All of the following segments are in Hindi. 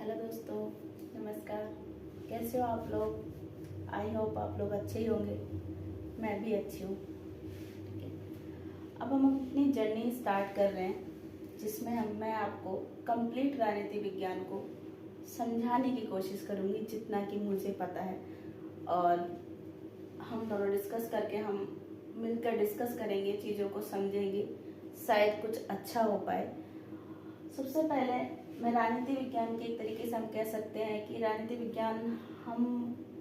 हेलो दोस्तों, नमस्कार। कैसे हो आप लोग? आई होप आप लोग अच्छे ही होंगे। मैं भी अच्छी हूँ। ठीक है, अब हम अपनी जर्नी स्टार्ट कर रहे हैं, जिसमें मैं आपको कंप्लीट राजनीति विज्ञान को समझाने की कोशिश करूँगी जितना कि मुझे पता है। और हम दोनों डिस्कस करके हम मिलकर डिस्कस करेंगे, चीज़ों को समझेंगे, शायद कुछ अच्छा हो पाए। सबसे पहले मैं राजनीति विज्ञान के एक तरीके से हम कह सकते हैं कि राजनीति विज्ञान हम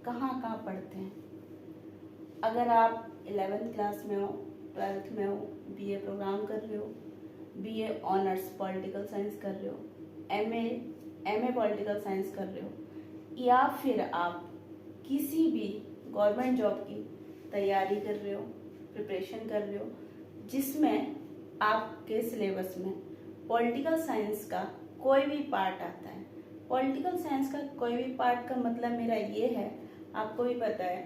कहाँ कहाँ पढ़ते हैं। अगर आप 11th क्लास में हो, 12th में हो, बीए प्रोग्राम कर रहे हो, बीए ऑनर्स पॉलिटिकल साइंस कर रहे हो, एमए पॉलिटिकल साइंस कर रहे हो, या फिर आप किसी भी गवर्नमेंट जॉब की तैयारी कर रहे हो, प्रिपरेशन कर रहे हो, जिसमें आपके सिलेबस में पॉलिटिकल साइंस का कोई भी पार्ट आता है। पॉलिटिकल साइंस का कोई भी पार्ट का मतलब मेरा ये है, आपको भी पता है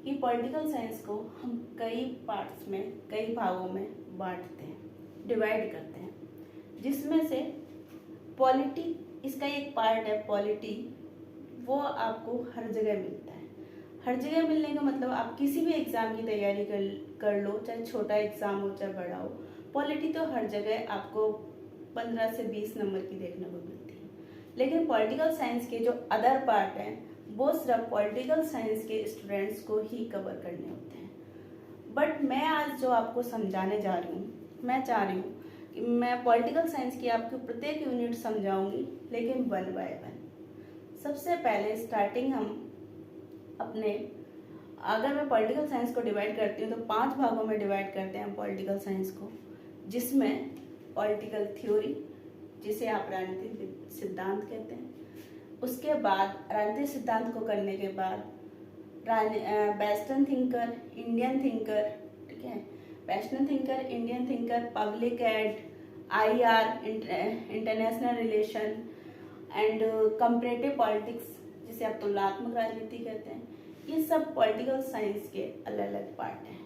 कि पॉलिटिकल साइंस को हम कई पार्ट्स में, कई भागों में बांटते हैं, डिवाइड करते हैं, जिसमें से पॉलिटी इसका एक पार्ट है। पॉलिटी वो आपको हर जगह मिलता है। हर जगह मिलने का मतलब आप किसी भी एग्ज़ाम की तैयारी कर लो, चाहे छोटा एग्ज़ाम हो चाहे बड़ा हो, पॉलिटी तो हर जगह आपको 15 से 20 नंबर की देखने को मिलती है। लेकिन पॉलिटिकल साइंस के जो अदर पार्ट हैं वो सिर्फ पॉलिटिकल साइंस के स्टूडेंट्स को ही कवर करने होते हैं। बट मैं आज जो आपको समझाने जा रही हूँ, मैं चाह रही हूँ कि मैं पॉलिटिकल साइंस की आपको प्रत्येक यूनिट समझाऊंगी, लेकिन 1 बाय 1। सबसे पहले स्टार्टिंग हम अपने, अगर मैं पॉलिटिकल साइंस को डिवाइड करती हूँ तो 5 भागों में डिवाइड करते हैं हम पॉलिटिकल साइंस को, जिसमें पॉलिटिकल थ्योरी, जिसे आप राजनीतिक सिद्धांत कहते हैं। उसके बाद राजनीतिक सिद्धांत को करने के बाद वेस्टर्न थिंकर, इंडियन थिंकर, ठीक है, western thinker, Indian thinker, public ad, IR, international relation and comparative politics, जिसे आप तुलनात्मक राजनीति कहते हैं। ये सब पॉलिटिकल साइंस के अलग अलग पार्ट हैं।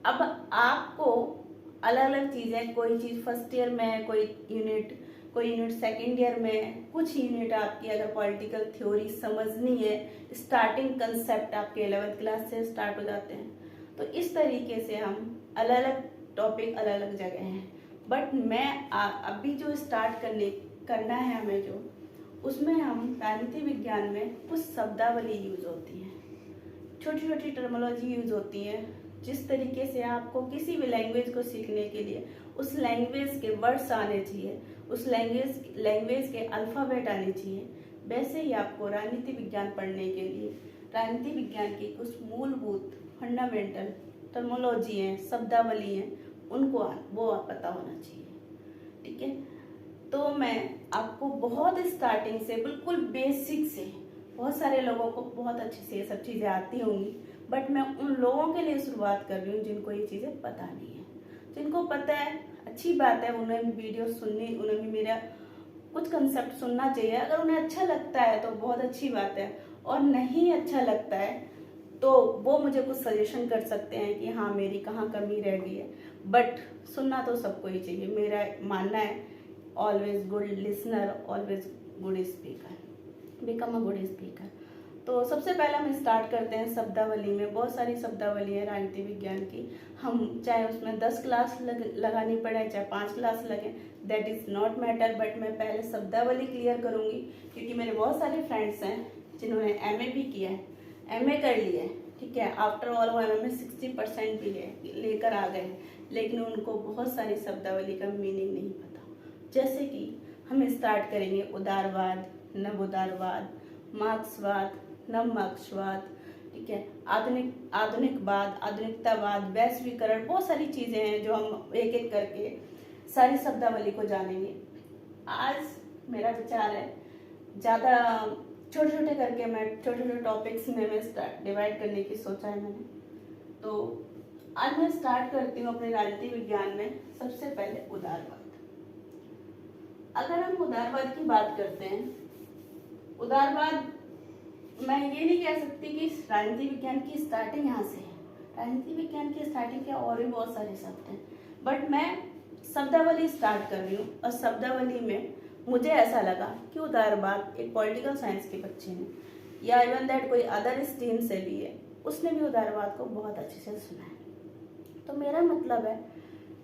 अब आपको अलग अलग चीज़ें, कोई चीज़ फर्स्ट ईयर में है, कोई यूनिट सेकेंड ईयर में, कुछ यूनिट आपकी अगर पॉलिटिकल थ्योरी समझनी है, स्टार्टिंग कंसेप्ट आपके 11th क्लास से स्टार्ट हो जाते हैं। तो इस तरीके से हम अलग अलग टॉपिक अलग अलग जगह हैं। बट मैं अभी जो स्टार्ट करना है हमें, जो उसमें हम राजनीति विज्ञान में कुछ शब्दावली यूज होती है, छोटी छोटी टर्मोलॉजी यूज होती है, जिस तरीके से आपको किसी भी लैंग्वेज को सीखने के लिए उस लैंग्वेज के वर्ड्स आने चाहिए, उस लैंग्वेज के अल्फ़ाबेट आने चाहिए, वैसे ही आपको राजनीति विज्ञान पढ़ने के लिए राजनीति विज्ञान की कुछ मूलभूत फंडामेंटल टर्मोलॉजी हैं, शब्दावली हैं, उनको वो पता होना चाहिए। ठीक है, तो मैं आपको बहुत स्टार्टिंग से, बिल्कुल बेसिक से, बहुत सारे लोगों को बहुत अच्छे से ये सब चीज़ें आती होंगी, बट मैं उन लोगों के लिए शुरुआत कर रही हूँ जिनको ये चीज़ें पता नहीं है। जिनको पता है अच्छी बात है, उन्हें भी वीडियो सुननी, उन्हें भी मेरा कुछ कंसेप्ट सुनना चाहिए। अगर उन्हें अच्छा लगता है तो बहुत अच्छी बात है, और नहीं अच्छा लगता है तो वो मुझे कुछ सजेशन कर सकते हैं कि हाँ मेरी कहाँ कमी रह गई है। बट सुनना तो सबको ही चाहिए। मेरा मानना है, always good listener, always good speaker, become a good speaker. तो सबसे पहले हम स्टार्ट करते हैं शब्दावली में। बहुत सारी शब्दावली है राजनीति विज्ञान की, हम चाहे उसमें 10 क्लास लगानी पड़े, चाहे 5 क्लास लगे, that is not matter. But मैं पहले शब्दावली क्लियर करूँगी, क्योंकि मेरे बहुत सारे फ्रेंड्स हैं जिन्होंने एमए भी किया है, एमए कर लिया है, ठीक है, आफ्टर ऑल वो एमए में 60% भी लेकर आ गए, लेकिन उनको बहुत सारी शब्दावली का मीनिंग नहीं पता। जैसे कि हम स्टार्ट करेंगे उदारवाद, नव उदारवाद, मार्क्सवाद, नव मार्क्सवाद, ठीक है, आधुनिकवाद, आधुनिकतावाद, वैश्वीकरण, बहुत सारी चीज़ें हैं जो हम एक एक करके सारी शब्दावली को जानेंगे। आज मेरा विचार है ज़्यादा छोटे छोटे करके, मैं छोटे छोटे टॉपिक्स में मैं डिवाइड करने की सोचा है मैंने। तो आज मैं स्टार्ट करती हूँ अपने राजनीति विज्ञान में। सबसे पहले उदारवाद। अगर हम उदारवाद की बात करते हैं, उदारवाद, मैं ये नहीं कह सकती कि राजनीति विज्ञान की स्टार्टिंग यहाँ से है। राजनीति विज्ञान की स्टार्टिंग के और भी बहुत सारे शब्द हैं, बट मैं शब्दावली स्टार्ट कर रही हूँ। और शब्दावली में मुझे ऐसा लगा कि उदारवाद एक पॉलिटिकल साइंस के बच्चे ने या इवन दैट कोई अदर स्ट्रीम से भी है, उसने भी उदारवाद को बहुत अच्छे से सुना है। तो मेरा मतलब है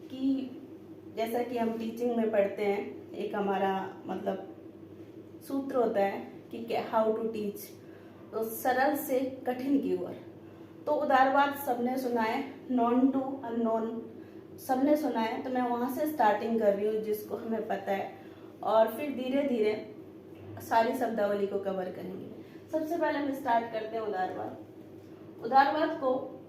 कि जैसा कि हम टीचिंग में पढ़ते हैं, एक हमारा मतलब सूत्र होता है कि हाउ टू टीच, तो सरल से कठिन की ओर। तो उदारवाद सबने सुना है, नॉन टू अननोन सबने सुना है, तो मैं वहाँ से स्टार्टिंग कर रही हूँ जिसको हमें पता है, और फिर धीरे धीरे सारी शब्दावली को कवर करेंगे। सबसे पहले हम स्टार्ट करते हैं उदारवाद।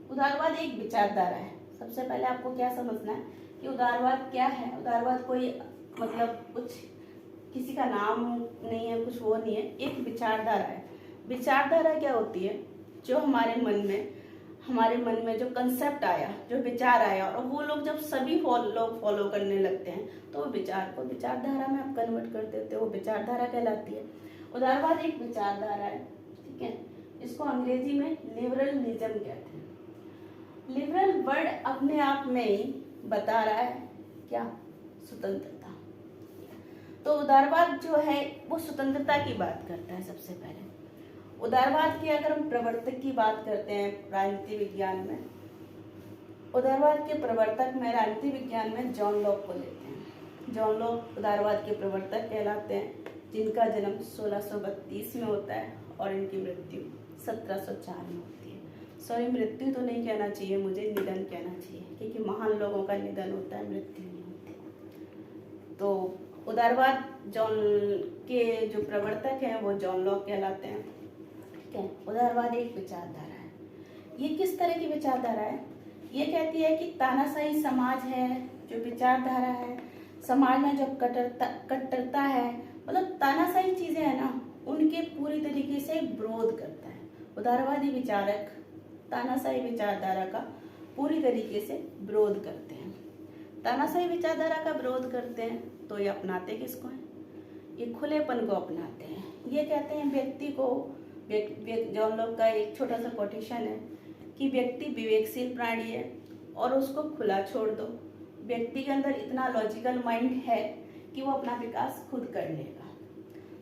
उदारवाद एक विचारधारा है। सबसे पहले आपको क्या समझना है कि उदारवाद क्या है। उदारवाद कोई मतलब कुछ किसी का नाम नहीं है, कुछ वो नहीं है, एक विचारधारा है। विचारधारा क्या होती है? जो हमारे मन में जो कंसेप्ट आया, जो विचार आया, और वो लोग जब सभी लोग फॉलो करने लगते हैं तो वो विचार को विचारधारा में आप कन्वर्ट कर देते हो, वो विचारधारा कहलाती है। उदारवाद एक विचारधारा है, ठीक है। इसको अंग्रेजी में लिबरलिज्म कहते हैं। लिबरल वर्ड अपने आप में ही बता रहा है क्या? स्वतंत्रता। तो उदारवाद जो है वो स्वतंत्रता की बात करता है। सबसे पहले उदारवाद की अगर हम प्रवर्तक की बात करते हैं राजनीति विज्ञान में, उदारवाद के प्रवर्तक में राजनीति विज्ञान में जॉन लॉक को लेते हैं। जॉन लॉक उदारवाद के प्रवर्तक कहलाते हैं, जिनका जन्म 1632 में होता है और इनकी मृत्यु 1704 में होती है। सॉरी, मृत्यु तो नहीं कहना चाहिए, मुझे निधन कहना चाहिए, क्योंकि महान लोगों का निधन होता है, मृत्यु नहीं होती। तो उदारवाद जॉन के जो प्रवर्तक हैं वो जॉन लॉक कहलाते हैं, ठीक है। उदारवाद एक विचारधारा है। ये किस तरह की विचारधारा है? ये कहती है कि तानाशाही समाज है, जो विचारधारा है, समाज में जो कट्टरता है, मतलब तानाशाही चीजें है ना, उनके पूरी तरीके से विरोध करता है। उदारवादी विचारक तानाशाही विचारधारा का पूरी तरीके से विरोध करते हैं। तानाशाही विचारधारा का विरोध करते हैं तो ये अपनाते किसको हैं? ये खुलेपन को अपनाते हैं। ये कहते हैं व्यक्ति को, जॉन लॉक का एक छोटा सा कोटेशन है कि व्यक्ति विवेकशील प्राणी है और उसको खुला छोड़ दो। व्यक्ति के अंदर इतना लॉजिकल माइंड है कि वो अपना विकास खुद कर लेगा।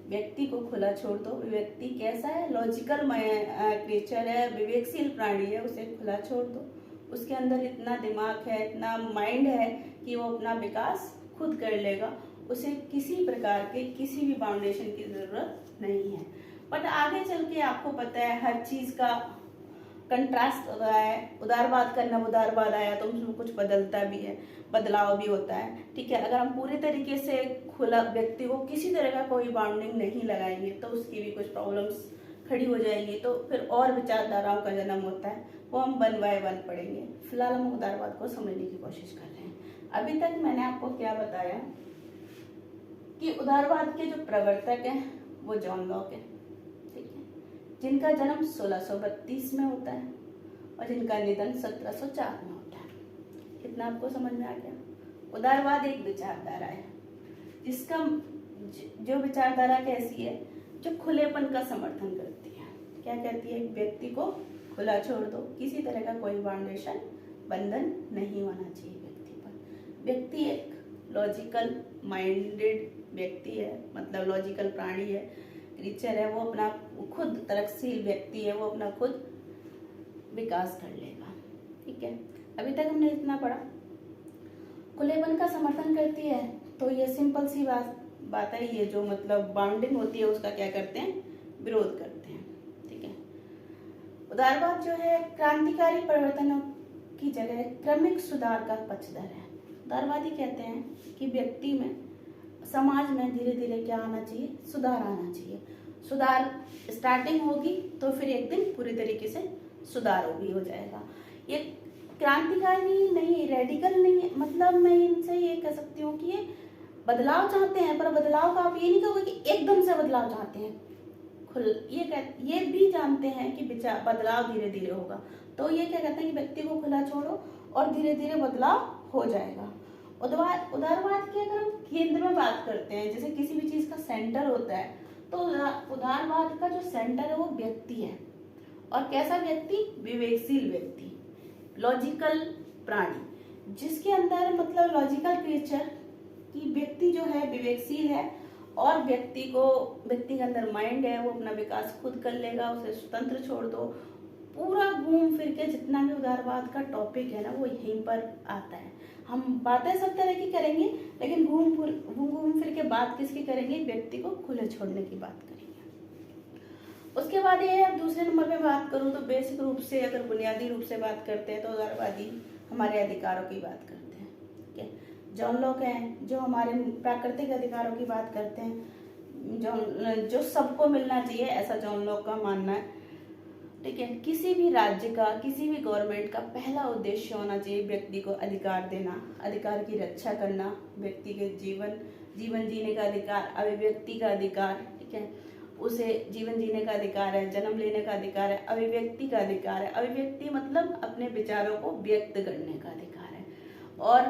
व्यक्ति को खुला छोड़ दो। व्यक्ति कैसा है? लॉजिकल क्रिएचर है, विवेकशील प्राणी है, उसे खुला छोड़ दो। उसके अंदर इतना दिमाग है, इतना माइंड है कि वो अपना विकास खुद कर लेगा। उसे किसी प्रकार के किसी भी फाउंडेशन की जरूरत नहीं है। बट आगे चल के आपको पता है हर चीज का कंट्रास्ट होता है। उदारवाद का नवोदारवाद आया तो उसमें कुछ बदलता भी है, बदलाव भी होता है, ठीक है। अगर हम पूरी तरीके से खुला व्यक्ति को किसी तरह का कोई बाउंडिंग नहीं लगाएंगे तो उसकी भी कुछ प्रॉब्लम्स खड़ी हो जाएंगी। तो फिर और विचारधाराओं का जन्म होता है, वो हम 1 बाय 1 पढ़ेंगे। फिलहाल हम उदारवाद को समझने की कोशिश कर रहे हैं। अभी तक मैंने आपको क्या बताया कि उदारवाद के जो प्रवर्तक हैं वो जॉन लॉक है, ठीक है, जिनका जन्म 1632 में होता है और जिनका निधन 1704 में होता है। कितना आपको समझ में आ गया? उदारवाद एक विचारधारा है जिसका जो विचारधारा कैसी है, जो खुलेपन का समर्थन करती है। क्या कहती है? व्यक्ति को खुला छोड़ दो, किसी तरह का कोई फाउंडेशन बंधन नहीं होना चाहिए व्यक्ति पर। व्यक्ति एक लॉजिकल माइंडेड व्यक्ति है, मतलब लॉजिकल प्राणी है, क्रीचर है, वो अपना खुद तरक्शील व्यक्ति है, वो अपना खुद विकास कर लेगा, ठीक है। अभी तक हमने इतना पढ़ा। खुलेपन का समर्थन करती है तो ये सिंपल सी बात है, ये जो मतलब बाउंडिंग होती है उसका क्या करते हैं? विरोध करते हैं, ठीक है। उदारवाद जो है क्रांतिकारी परिवर्तनों की जगह क्रमिक सुधार का पक्षधर है। उदारवादी कहते हैं कि व्यक्ति में, समाज में धीरे धीरे क्या आना चाहिए? सुधार आना चाहिए। सुधार स्टार्टिंग होगी तो फिर एक दिन पूरी तरीके से सुधार भी हो जाएगा। ये क्रांतिकारी नहीं, रेडिकल नहीं, मतलब मैं इनसे ये कह सकती हूँ कि ये बदलाव चाहते हैं, पर बदलाव का आप ये नहीं कहोगे कि एकदम से बदलाव चाहते हैं। ये भी जानते हैं कि बदलाव धीरे धीरे होगा। तो ये क्या कहते हैं कि व्यक्ति को खुला छोड़ो और धीरे धीरे बदलाव हो जाएगा। उदारवाद की अगर हम केंद्र में बात करते हैं, जैसे किसी भी चीज का सेंटर होता है, तो उदारवाद का जो सेंटर है वो व्यक्ति है। और कैसा व्यक्ति? विवेकशील व्यक्ति, लॉजिकल प्राणी, जिसके अंदर मतलब लॉजिकल क्रिएचर की व्यक्ति जो है विवेकशील है और व्यक्ति के अंदर माइंड है, वो अपना विकास खुद कर लेगा, उसे स्वतंत्र छोड़ दो। पूरा घूम फिर के जितना भी उदारवाद का टॉपिक है ना, वो यहीं पर आता है। हम बातें सब तरह की करेंगे, लेकिन घूम फिर के बात किसकी करेंगे? व्यक्ति को खुले छोड़ने की बात करेंगे। उसके बाद ये अब दूसरे नंबर पे बात करूँ तो बेसिक रूप से, अगर बुनियादी रूप से बात करते हैं तो उदारवादी हमारे अधिकारों की बात करते हैं। ठीक है, जॉन लॉक हैं जो हमारे प्राकृतिक अधिकारों की बात करते हैं, जो सबको मिलना चाहिए, ऐसा जॉन लॉक का मानना है। ठीक है, किसी भी राज्य का, किसी भी गवर्नमेंट का पहला उद्देश्य होना चाहिए व्यक्ति को अधिकार देना, अधिकार की रक्षा करना, व्यक्ति के जीवन जीने का अधिकार, अभिव्यक्ति का अधिकार। ठीक है, उसे जीवन जीने का अधिकार है, जन्म लेने का अधिकार है, अभिव्यक्ति का अधिकार है। अभिव्यक्ति मतलब अपने विचारों को व्यक्त करने का अधिकार है। और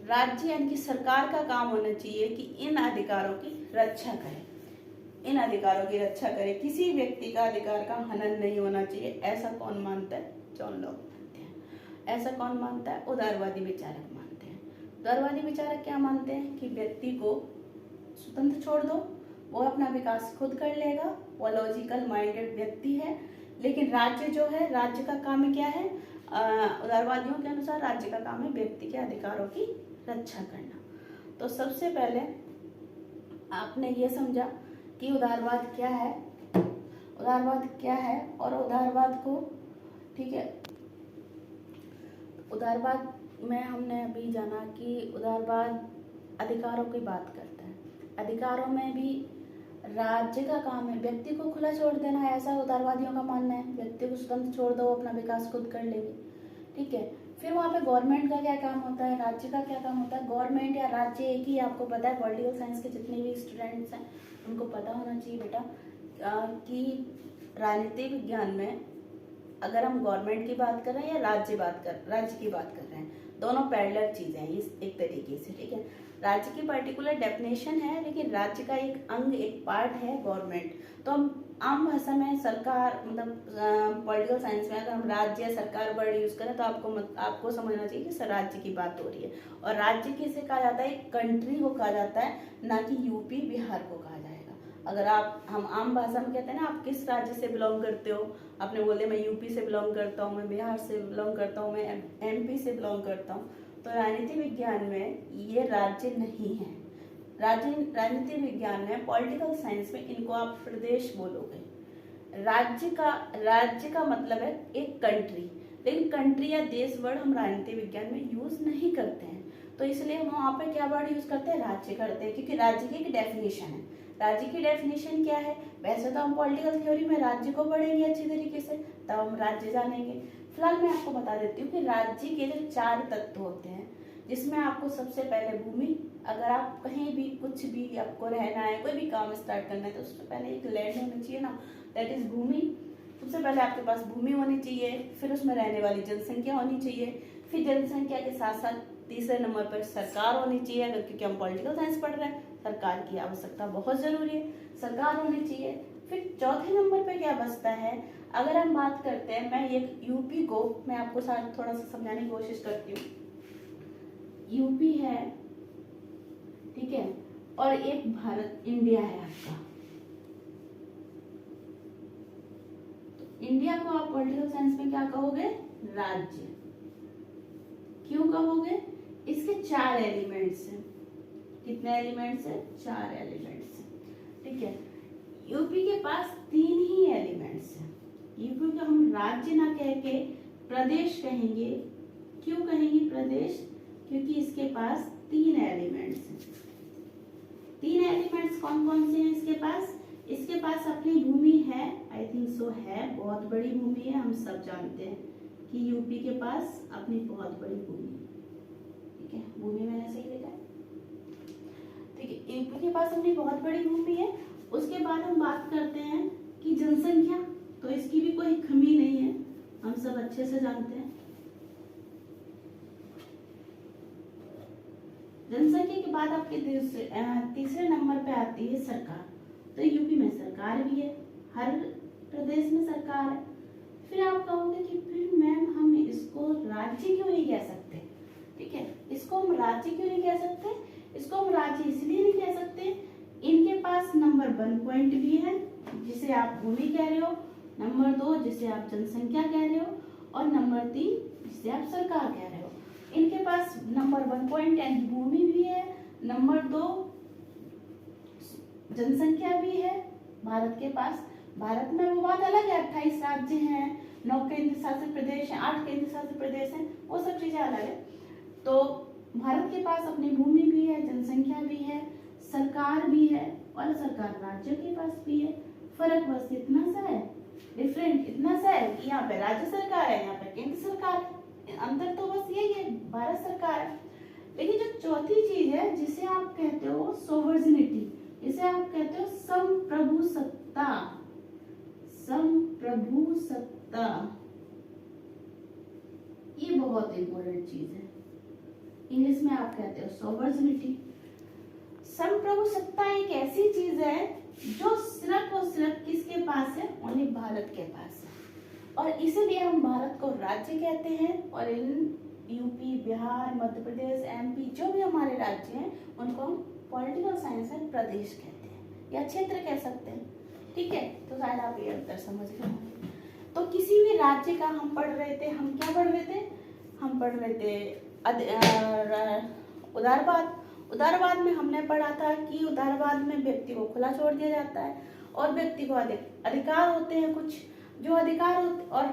राज्य यानी कि सरकार का काम होना चाहिए कि इन अधिकारों की रक्षा करे, इन अधिकारों की रक्षा करे। किसी व्यक्ति का अधिकार का हनन नहीं होना चाहिए। ऐसा कौन मानता है? जॉन लॉक मानते हैं। ऐसा कौन मानता है? उदारवादी विचारक मानते हैं। उदारवादी विचारक क्या मानते हैं? कि व्यक्ति को स्वतंत्र छोड़ दो, वो अपना विकास खुद कर लेगा, वो लॉजिकल माइंडेड व्यक्ति है। लेकिन राज्य जो है, राज्य का काम क्या है? उदारवादियों के अनुसार राज्य का काम है व्यक्ति के अधिकारों की रक्षा करना। तो सबसे पहले आपने ये समझा कि उदारवाद क्या है, उदारवाद क्या है, और उदारवाद को, ठीक है, उदारवाद में हमने अभी जाना कि उदारवाद अधिकारों की बात करता है। अधिकारों में भी राज्य का काम है व्यक्ति को खुला छोड़ देना है, ऐसा उदारवादियों का मानना है। व्यक्ति को स्वतंत्र छोड़ दो, अपना विकास खुद कर लेगी। ठीक है, फिर वहाँ पे गवर्नमेंट का क्या काम होता है, राज्य का क्या काम होता है? गवर्नमेंट या राज्य एक ही, आपको पता है, पॉलिटिकल साइंस के जितने भी स्टूडेंट्स हैं उनको पता होना चाहिए बेटा कि राजनीतिक विज्ञान में अगर हम गवर्नमेंट की बात कर रहे हैं या राज्य की बात कर रहे हैं, दोनों पैरेलल चीजें हैं इस एक तरीके से। ठीक है, राज्य की पर्टिकुलर डेफिनेशन है, लेकिन राज्य का एक अंग, एक पार्ट है गवर्नमेंट। तो हम आम भाषा में सरकार, मतलब पॉलिटिकल साइंस में अगर हम राज्य या सरकार वर्ड यूज करें तो आपको समझना चाहिए कि राज्य की बात हो रही है। और राज्य किसे कहा जाता है? एक कंट्री को कहा जाता है, ना कि यूपी बिहार को कहा जाएगा। अगर हम आम भाषा में कहते हैं ना, आप किस राज्य से बिलोंग करते हो, आपने बोले मैं यूपी से बिलोंग करता हूँ, मैं बिहार से बिलोंग करता हूँ, मैं एमपी से बिलोंग करता हूँ। तो राजनीति विज्ञान में ये राज्य नहीं है। राजनीति विज्ञान में, पॉलिटिकल साइंस में इनको आप प्रदेश बोलोगे। राज्य का मतलब है एक कंट्री, लेकिन कंट्री या देश वर्ड हम राजनीति विज्ञान में यूज नहीं करते हैं। तो इसलिए हम वहाँ पे क्या वर्ड यूज करते हैं? राज्य करते हैं, क्योंकि राज्य की एक डेफिनेशन है। राज्य की डेफिनेशन क्या है? वैसे तो हम पॉलिटिकल थ्योरी में राज्य को पढ़ेंगे अच्छी तरीके से, तब हम राज्य जानेंगे। फिलहाल मैं आपको बता देती हूँ कि राज्य के जो 4 तत्व होते हैं, जिसमें आपको सबसे पहले भूमि, अगर आप कहीं भी कुछ भी आपको रहना है, कोई भी काम स्टार्ट करना है, तो उससे पहले एक लैंड होनी चाहिए ना, दैट इज भूमि। सबसे पहले आपके पास भूमि होनी चाहिए, फिर उसमें रहने वाली जनसंख्या होनी चाहिए, फिर जनसंख्या के साथ साथ तीसरे नंबर पर सरकार होनी चाहिए। अगर क्योंकि हम पॉलिटिकल साइंस पढ़ रहे हैं, सरकार की आवश्यकता बहुत जरूरी है, सरकार होनी चाहिए। फिर चौथे नंबर पे क्या बचता है? अगर हम बात करते हैं, मैं एक यूपी को मैं आपको साथ थोड़ा सा समझाने की कोशिश करती हूँ। यूपी है, ठीक है, और एक भारत इंडिया है आपका। तो इंडिया को आप पॉलिटिकल साइंस में क्या कहोगे? राज्य। क्यों कहोगे? इसके 4 एलिमेंट्स हैं। कितने एलिमेंट्स है? 4 एलिमेंट्स है। ठीक है, यूपी के पास 3 ही एलिमेंट्स हैं। यूपी को हम राज्य ना कह के प्रदेश कहेंगे। क्यों कहेंगे प्रदेश? क्योंकि इसके पास 3 एलिमेंट्स हैं। 3 एलिमेंट्स कौन कौन से हैं इसके पास? इसके पास अपनी भूमि है, आई थिंक सो है, बहुत बड़ी भूमि है। हम सब जानते हैं कि यूपी के पास अपनी बहुत बड़ी भूमि है। ठीक है, भूमि मैंने सही लिखा है। ठीक है, यूपी के पास अपनी बहुत बड़ी भूमि है। उसके बाद हम बात करते हैं कि जनसंख्या, तो इसकी भी कोई कमी नहीं है, हम सब अच्छे से जानते हैं। जनसंख्या के बाद आपके तीसरे नंबर पे आती है सरकार। तो यूपी में सरकार भी है, हर प्रदेश में सरकार है। फिर आप कहोगे कि फिर मैम हम इसको राज्य क्यों नहीं कह सकते? ठीक है, इसको हम राज्य क्यों नहीं कह सकते? इसको हम राज्य इसलिए नहीं कह सकते इनके पास नंबर 1 पॉइंट भी है जिसे आप भूमि कह रहे हो, नंबर 2 जिसे आप जनसंख्या कह रहे हो, और नंबर 3 जिसे आप सरकार कह रहे हो। इनके पास नंबर 1 पॉइंट यानी भूमि भी है, नंबर 2 जनसंख्या भी है भारत के पास। भारत में वो बात अलग है, 28 राज्य हैं, 9 केंद्र शासित प्रदेश हैं, 8 केंद्र शासित प्रदेश हैं, वो सब चीजें अलग है। तो भारत के पास अपनी भूमि भी है, जनसंख्या भी है, सरकार भी है, और सरकार राज्यों के पास भी है। फर्क बस इतना सा है, डिफरेंट इतना सा है कि यहाँ पे राज्य सरकार है, यहाँ पे केंद्र सरकार है। अंतर तो बस यही है, भारत सरकार है। लेकिन जो चौथी चीज है जिसे आप कहते हो सोवर्जिनिटी, जिसे आप कहते हो संप्रभुसत्ता, संप्रभुसत्ता, ये बहुत इंपॉर्टेंट चीज है। इंग्लिश में आप कहते हो सोवर्जिनिटी। संप्रभुसत्ता एक ऐसी चीज है जो सिर्फ और सिर्फ किसके पास है, ओनली भारत के पास है, और इसीलिए हम भारत को राज्य कहते हैं, और in UP, Bihar, Madhya Pradesh, MP जो भी हमारे राज्य हैं उनको हम पॉलिटिकल साइंस में प्रदेश कहते हैं या क्षेत्र कह सकते हैं। ठीक है, तो शायद आप ये अंतर समझ गए होंगे। तो किसी भी राज्य का हम पढ़ रहे थे, हम क्या पढ़ रहे थे, हम पढ़ रहे थे उदारवाद। उदारवाद में हमने पढ़ा था कि उदारवाद में व्यक्ति को खुला छोड़ दिया जाता है और व्यक्ति को अधिकार होते हैं कुछ, जो अधिकार और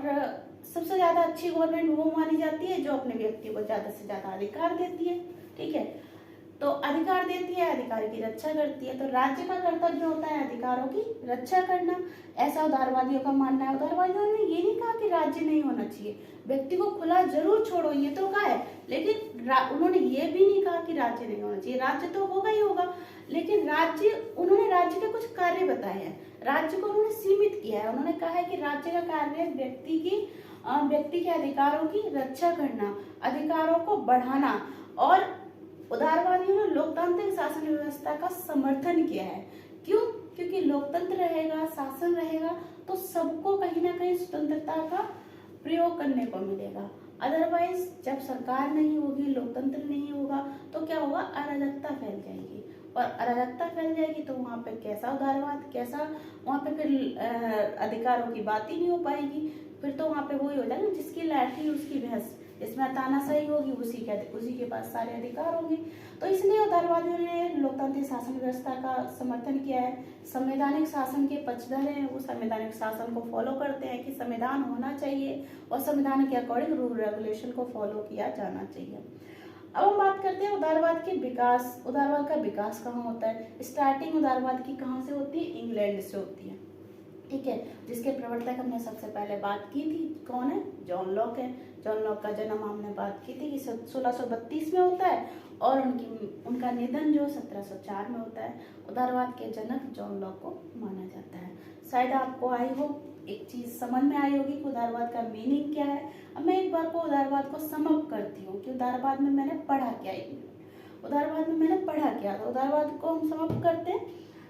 सबसे ज्यादा अच्छी गवर्नमेंट वो मानी जाती है जो अपने व्यक्ति को ज्यादा से ज्यादा अधिकार देती है। ठीक है, तो अधिकार देती है, अधिकार की रक्षा करती है। तो राज्य का कर्तव्य होता है अधिकारों की रक्षा करना, ऐसा उदारवादियों का मानना है। उदारवादियों ने ये नहीं कहा कि राज्य नहीं होना चाहिए, व्यक्ति को खुला जरूर छोड़ो ये तो कहा है, लेकिन उन्होंने ये भी नहीं कहा कि राज्य नहीं होना चाहिए। राज्य तो होगा ही होगा, लेकिन उन्होंने राज्य के कुछ कार्य बताए हैं, राज्य को उन्होंने सीमित किया है। उन्होंने कहा है कि राज्य का कार्य है व्यक्ति के अधिकारों की रक्षा करना, अधिकारों को बढ़ाना। और उदारवादियों ने लोकतांत्रिक शासन व्यवस्था का समर्थन किया है। क्यों? क्योंकि लोकतंत्र रहेगा, शासन रहेगा, तो सबको कहीं ना कहीं स्वतंत्रता का प्रयोग करने को मिलेगा। अदरवाइज जब सरकार नहीं होगी, लोकतंत्र नहीं होगा, तो क्या होगा, अराजकता फैल जाएगी, और अराजकता फैल जाएगी तो वहाँ पे कैसा उदारवाद, कैसा वहाँ पे फिर अधिकारों की बात ही नहीं हो पाएगी। फिर तो वहाँ पे वही हो जाएगा, जिसकी लाठी उसकी भैंस, इसमें तानाशाही होगी, उसी के पास सारे अधिकार होंगे। तो इसलिए उदारवादियों ने लोकतांत्रिक शासन व्यवस्था का समर्थन किया है। संवैधानिक शासन के पक्षधर हैं, वो संवैधानिक शासन को फॉलो करते हैं कि संविधान होना चाहिए और संविधान के अकॉर्डिंग रूल रेगुलेशन को फॉलो किया जाना चाहिए। अब हम बात करते हैं उदारवाद के विकास। उदारवाद का विकास कहाँ होता है? स्टार्टिंग उदारवाद की कहाँ से होती है? इंग्लैंड से होती है। ठीक है, जिसके प्रवर्तक हमने सबसे पहले बात की थी, कौन है? जॉन लॉक है। जॉन लॉक का जन्म हमने बात की थी कि 1632 में होता है, और उनका निधन जो 1704 में होता है। उदारवाद के जनक जॉन लॉक को माना जाता है। शायद आपको आई हो एक चीज समझ में आई होगी कि उदारवाद का मीनिंग क्या है। अब मैं एक बार को उदारवाद को सम अप करती हूँ कि उदारवाद में मैंने पढ़ा क्या है। उदारवाद में मैंने पढ़ा क्या था, उदारवाद को हम सम अप करते हैं,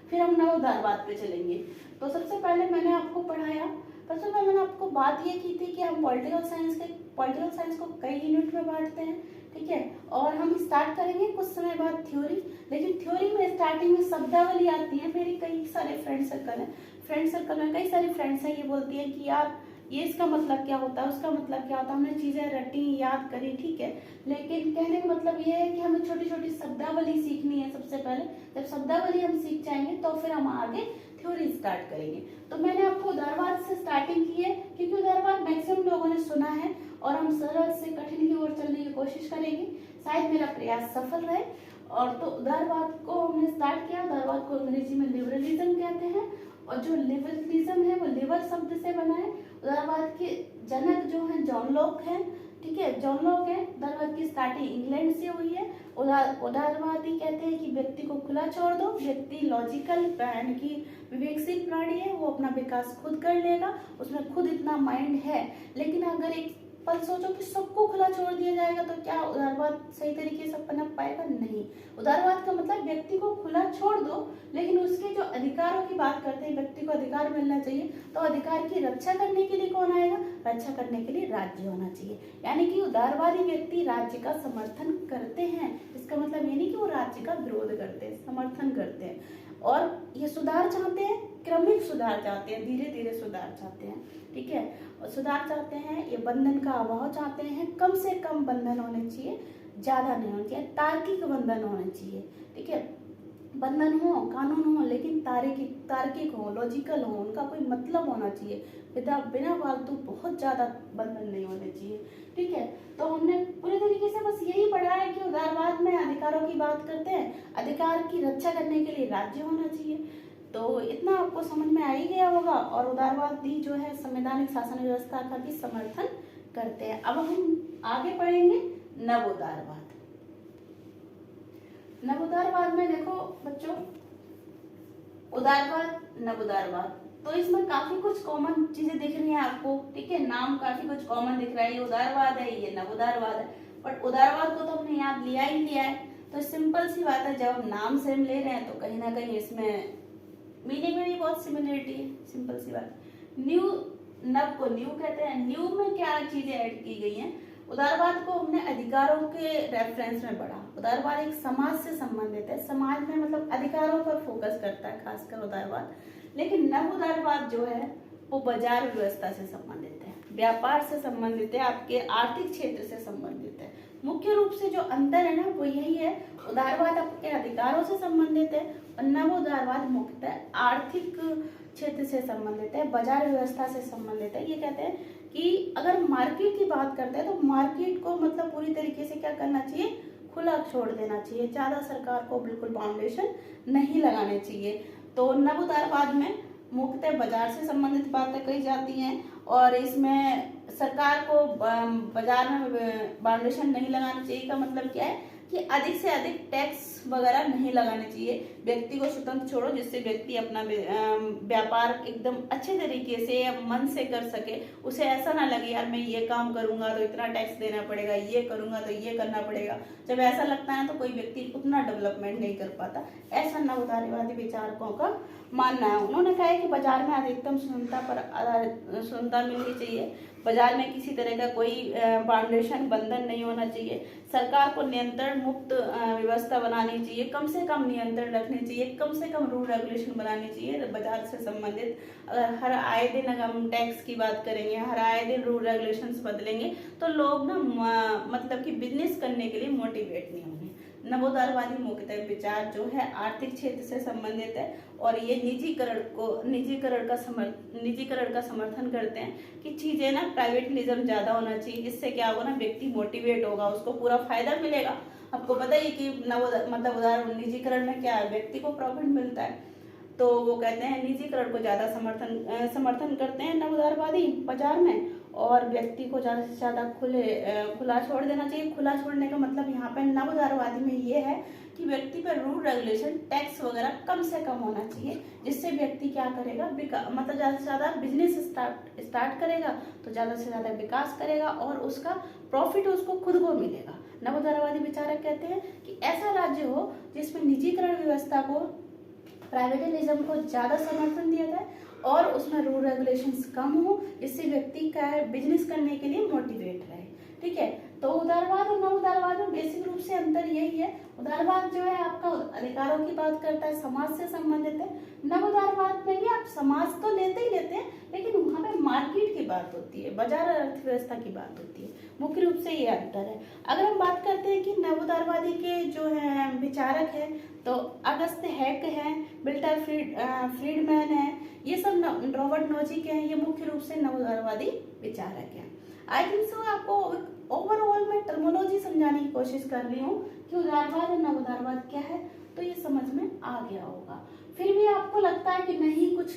फिर हम नव उदारवाद पे चलेंगे। तो सबसे पहले मैंने आपको पढ़ाया, सबसे पहले मैंने आपको बात ये की थी कि हम पॉलिटिकल साइंस को कई यूनिट में बांटते हैं। ठीक है, और हम स्टार्ट करेंगे कुछ समय बाद थ्योरी। लेकिन थ्योरी में स्टार्टिंग में शब्दावली आती है। मेरी कई सारे फ्रेंड सर्कल में कई सारी फ्रेंड्स हैं, ये बोलती है कि यार ये इसका मतलब क्या होता है, उसका मतलब क्या होता है। हमने चीजें रटी, याद करी, ठीक है, लेकिन कहने का मतलब ये है कि हमें छोटी छोटी शब्दावली सीखनी है। सबसे पहले जब शब्दावली हम सीख जाएंगे तो फिर हम आगे थ्योरी स्टार्ट करेंगे। तो मैंने आपको उदारवाद से स्टार्टिंग की है, क्योंकि उदारवाद मैक्सिमम लोगों ने सुना है, और हम सरल से कठिन की ओर चलने की कोशिश करेंगे। शायद मेरा प्रयास सफल रहे। और तो उदारवाद को हमने स्टार्ट किया। उदारवाद को अंग्रेजी में लिबरलिज्म कहते हैं, और जो लिबरलिज्म है वो लिबर शब्द से बना है। उदारवाद के जनक जो हैं जॉन लॉक हैं। ठीक है, जॉन लॉक है। उदारवाद की स्टार्टिंग इंग्लैंड से हुई है। उदारवादी कहते हैं कि व्यक्ति को खुला छोड़ दो, व्यक्ति लॉजिकल यानी कि विवेकशील प्राणी है, वो अपना विकास खुद कर लेगा, उसमें खुद इतना माइंड है। लेकिन अगर एक पल सोचो कि सबको खुला छोड़ दिया जाएगा तो क्या उदारवाद सही तरीके से पनप पाएगा? नहीं। उदारवाद का मतलब व्यक्ति को खुला छोड़ दो, लेकिन उसके जो अधिकारों की बात करते हैं, व्यक्ति को अधिकार मिलना चाहिए, तो अधिकार की रक्षा करने के लिए कौन आएगा? रक्षा करने के लिए राज्य होना चाहिए। यानी कि उदारवादी व्यक्ति राज्य का समर्थन करते हैं। इसका मतलब ये नहीं कि वो राज्य का विरोध करते हैं, समर्थन करते हैं। और ये सुधार चाहते हैं, क्रमिक सुधार चाहते हैं, धीरे धीरे सुधार चाहते हैं, ठीक है। और सुधार चाहते हैं, ये बंधन का अभाव चाहते हैं, कम से कम बंधन होने चाहिए, ज्यादा नहीं होना चाहिए, तार्किक बंधन होने चाहिए, ठीक है। बंधन हो, कानून हो, लेकिन तार्किक हो, लॉजिकल हो, उनका कोई मतलब होना चाहिए, बिना फालतू बहुत ज्यादा बंधन नहीं होने चाहिए, ठीक है। तो हमने पूरे तरीके से बस यही पढ़ा है कि उदारवाद में अधिकारों की बात करते हैं, अधिकार की रक्षा करने के लिए राज्य होना चाहिए, तो इतना आपको समझ में आ ही गया होगा। और उदारवादी जो है संवैधानिक शासन व्यवस्था का भी समर्थन करते हैं। अब हम आगे पढ़ेंगे नव उदारवाद। नव उदारवाद में देखो बच्चों, उदारवाद, नव उदारवाद, तो इसमें काफी कुछ कॉमन चीजें दिख रही हैं आपको, ठीक है। नाम काफी कुछ कॉमन दिख रहा है, ये उदारवाद है, ये नव उदारवाद है, बट उदारवाद को तो हमने याद लिया ही लिया है। तो सिंपल सी बात है, जब हम नाम सेम ले रहे हैं तो कहीं ना कहीं इसमें मीनिंग में भी बहुत सिमिलरिटी है, सिंपल सी बात। न्यू, नव को न्यू कहते हैं, न्यू में क्या चीजें ऐड की गई हैं। उदारवाद को हमने अधिकारों के रेफरेंस में पढ़ा। उदारवाद एक समाज से संबंधित है, समाज में मतलब अधिकारों पर फोकस करता है खासकर उदारवाद। लेकिन नव उदारवाद जो है वो बाजार व्यवस्था से संबंधित है, व्यापार से संबंधित है, आपके आर्थिक क्षेत्र से संबंधित है। मुख्य रूप से जो अंतर है ना वो यही है, उदारवाद आपके अधिकारों से संबंधित है और नव उदारवाद मुख्यतः आर्थिक क्षेत्र से संबंधित है, बाजार व्यवस्था से संबंधित है। ये कहते हैं कि अगर मार्केट की बात करते हैं तो मार्केट को मतलब पूरी तरीके से क्या करना चाहिए, खुला छोड़ देना चाहिए, ज्यादा सरकार को बिल्कुल बाउंडेशन नहीं लगाने चाहिए। तो नव उदारवाद में मुख्यतः बाजार से संबंधित बातें कही जाती हैं और इसमें सरकार को बाजार में बाउंडेशन नहीं लगाना चाहिए। का मतलब क्या है कि अधिक से अधिक टैक्स वगैरह नहीं लगाने चाहिए, व्यक्ति को स्वतंत्र छोड़ो जिससे व्यक्ति अपना व्यापार एकदम अच्छे तरीके से मन से कर सके। उसे ऐसा ना लगे यार मैं ये काम करूंगा तो इतना टैक्स देना पड़ेगा, ये करूंगा तो ये करना पड़ेगा। जब ऐसा लगता है तो कोई व्यक्ति उतना डेवलपमेंट नहीं कर पाता, ऐसा नव उदारवादी विचारकों का मानना है। उन्होंने कहा है कि बाजार में अधिकतम स्वतंत्रता मिलनी चाहिए, बाजार में किसी तरह का कोई बाउंडेशन बंधन नहीं होना चाहिए, सरकार को नियंत्रण मुक्त व्यवस्था बनानी चाहिए, कम से कम नियंत्रण रखने चाहिए, कम से कम रूल रेगुलेशन बनानी चाहिए बाजार से संबंधित। अगर हर आए दिन अगर हम टैक्स की बात करेंगे, हर आए दिन रूल रेगुलेशंस बदलेंगे तो लोग ना मतलब कि बिजनेस करने के लिए मोटिवेट नहीं होंगे। नवोदारवादी मुख्यतः विचार जो है आर्थिक क्षेत्र से संबंधित है और ये निजीकरण का समर्थन करते हैं कि चीजें ना प्राइवेटलिज्म ज्यादा होना चाहिए। इससे क्या होगा ना, व्यक्ति मोटिवेट होगा, उसको पूरा फायदा मिलेगा। आपको पता ही कि मतलब निजीकरण में क्या है, व्यक्ति को प्रॉफिट मिलता है, तो वो कहते हैं निजीकरण को ज्यादा समर्थन करते हैं नवोदारवादी बाजार में, और व्यक्ति को ज्यादा से ज्यादा खुला छोड़ देना चाहिए। खुला छोड़ने का मतलब यहाँ पे नवोदारवादी में ये है कि व्यक्ति पर रूल रेगुलेशन टैक्स वगैरह कम से कम होना चाहिए, जिससे व्यक्ति क्या करेगा, मतलब ज्यादा से ज्यादा बिजनेस स्टार्ट करेगा तो ज्यादा से ज्यादा विकास करेगा और उसका प्रॉफिट उसको खुद को मिलेगा। नवोदारवादी विचारक कहते हैं कि ऐसा राज्य हो जिसमें निजीकरण व्यवस्था को, प्राइवेटलिज्म को ज्यादा समर्थन दिया जाए और उसमें रूल रेगुलेशंस कम हो, जिससे व्यक्ति का बिजनेस करने के लिए मोटिवेट रहे। ठीक है, तो उदारवाद और नव उदारवाद में बेसिक रूप से अंतर यही है। उदारवाद जो है आपका अधिकारों की बात करता है, समाज से संबंधित है। नव उदारवाद में भी आप समाज तो लेते ही लेते हैं, लेकिन वहां पे मार्केट की बात होती है, बाजार अर्थव्यवस्था की बात होती है। मुख्य रूप से ये अंतर है। अगर हम बात करते हैं कि नव उदारवादी के जो है विचारक है, तो अगस्त हैक है, मिल्टन फ्रीडमैन है, ये सब रॉबर्ट नोजिक हैं, ये मुख्य रूप से नव उदारवादी विचारक हैं। आई थिंक सो आपको ओवरऑल मैं टर्मिनोलॉजी समझाने की कोशिश कर रही हूँ कि उदारवाद और नव उदारवाद क्या है, तो ये समझ में आ गया होगा। फिर भी आपको लगता है कि नहीं कुछ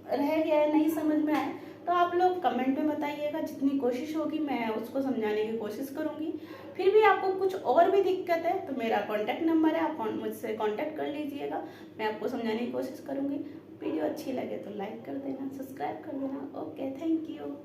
रह गया है, नहीं समझ में आए, तो आप लोग कमेंट में बताइएगा, जितनी कोशिश होगी मैं उसको समझाने की कोशिश करूंगी। फिर भी आपको कुछ और भी दिक्कत है तो मेरा कॉन्टैक्ट नंबर है, आप मुझसे कॉन्टैक्ट कर लीजिएगा, मैं आपको समझाने की कोशिश करूंगी। वीडियो अच्छी लगे तो लाइक कर देना, सब्सक्राइब कर देना। Okay, thank you.